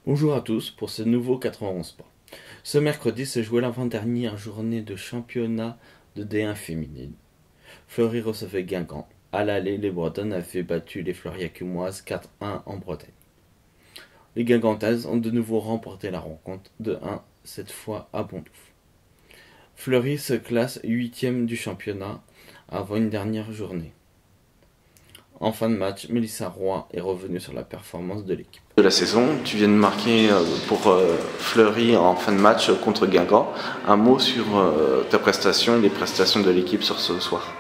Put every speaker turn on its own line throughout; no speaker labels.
Bonjour à tous pour ce nouveau 91 Sport. Ce mercredi se jouait l'avant-dernière journée de championnat de D1 féminine. Fleury recevait Guingamp. À l'aller, les Bretonnes avaient battu les Fleuriacumoises 4-1 en Bretagne. Les Guingantaises ont de nouveau remporté la rencontre de 1, cette fois à Bondouf. Fleury se classe 8e du championnat avant une dernière journée. En fin de match, Mélissa Roy est revenue sur la performance de l'équipe.
De la saison, tu viens de marquer pour Fleury en fin de match contre Guingamp. Un mot sur ta prestation et les prestations de l'équipe sur ce soir.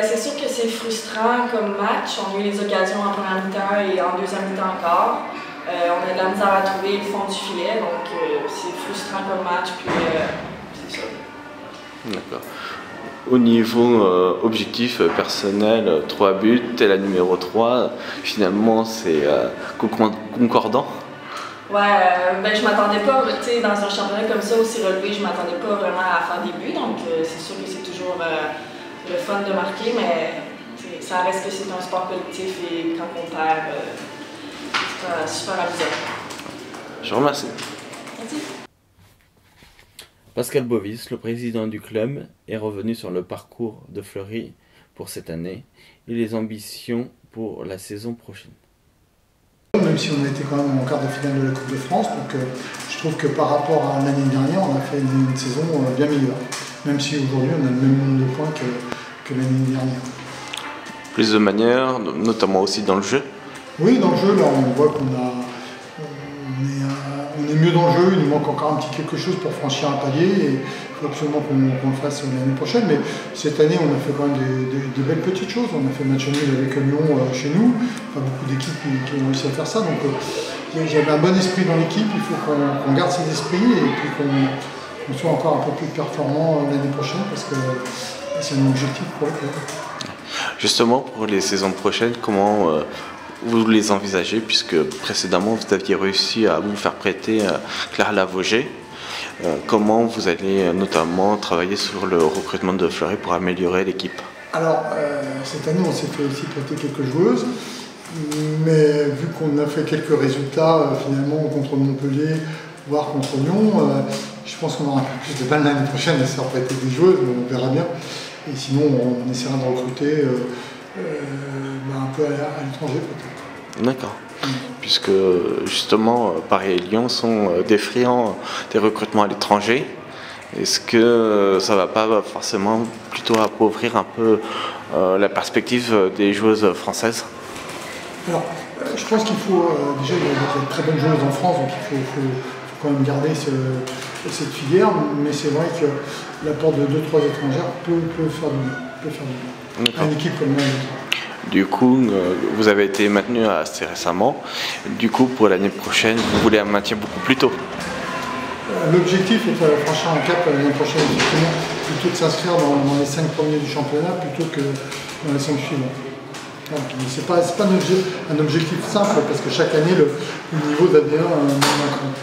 C'est sûr que c'est frustrant comme match. On a eu les occasions en première mi-temps et en deuxième mi-temps encore. On a de la misère à trouver le fond du filet, donc c'est frustrant comme match, puis c'est ça.
D'accord. Au niveau objectif personnel, 3 buts, t'es la numéro 3, finalement c'est concordant.
Ouais, je m'attendais pas, dans un championnat comme ça aussi relevé, je m'attendais pas vraiment à faire des buts, donc c'est sûr que c'est toujours le fun de marquer, mais ça reste que c'est un sport collectif et quand on perd, c'est super amusant.
Je vous remercie.
Merci.
Pascal Bovis, le président du club, est revenu sur le parcours de Fleury pour cette année et les ambitions pour la saison prochaine.
Même si on a été quand même en quart de finale de la Coupe de France, donc je trouve que par rapport à l'année dernière, on a fait une saison bien meilleure. Même si aujourd'hui on a le même nombre de points que l'année dernière.
Plus de manière, notamment aussi dans le jeu.
Oui, dans le jeu, là on voit on est mieux dans le jeu, il nous manque encore un petit quelque chose pour franchir un palier et il faut absolument qu'on le fasse l'année prochaine. Mais cette année, on a fait quand même des belles petites choses. On a fait match nul avec Lyon chez nous, enfin, beaucoup d'équipes qui ont réussi à faire ça. Donc il y avait un bon esprit dans l'équipe, il faut qu'on garde cet esprit et puis qu'on soit encore un peu plus performant l'année prochaine parce que c'est un objectif pour le club.
Justement, pour les saisons prochaines, comment vous les envisagez, puisque précédemment vous aviez réussi à vous faire prêter Claire Lavogé. Comment vous allez notamment travailler sur le recrutement de Fleury pour améliorer l'équipe?
Alors, cette année on s'est fait aussi prêter quelques joueuses, mais vu qu'on a fait quelques résultats finalement contre Montpellier, voire contre Lyon, je pense qu'on aura un peu plus de balles l'année prochaine à se faire prêter des joueuses, mais on verra bien. Et sinon on essaiera de recruter un peu à l'étranger peut-être.
D'accord. Puisque justement Paris et Lyon sont des friands des recrutements à l'étranger. Est-ce que ça ne va pas forcément plutôt appauvrir un peu la perspective des joueuses françaises?
Alors, je pense qu'il faut, déjà il y a de très bonnes joueuses en France, donc il faut quand même garder cette filière, mais c'est vrai que l'apport de 2-3 étrangères peut faire du bien. À une équipe comme la nôtre.
Du coup, vous avez été maintenu assez récemment. Du coup, pour l'année prochaine, vous voulez un maintien beaucoup plus tôt.
L'objectif est de franchir un cap l'année prochaine, effectivement, plutôt de s'inscrire dans les 5 premiers du championnat plutôt que dans les 5 suivants. Ce n'est pas un objectif simple parce que chaque année, le niveau d'AD1 augmente.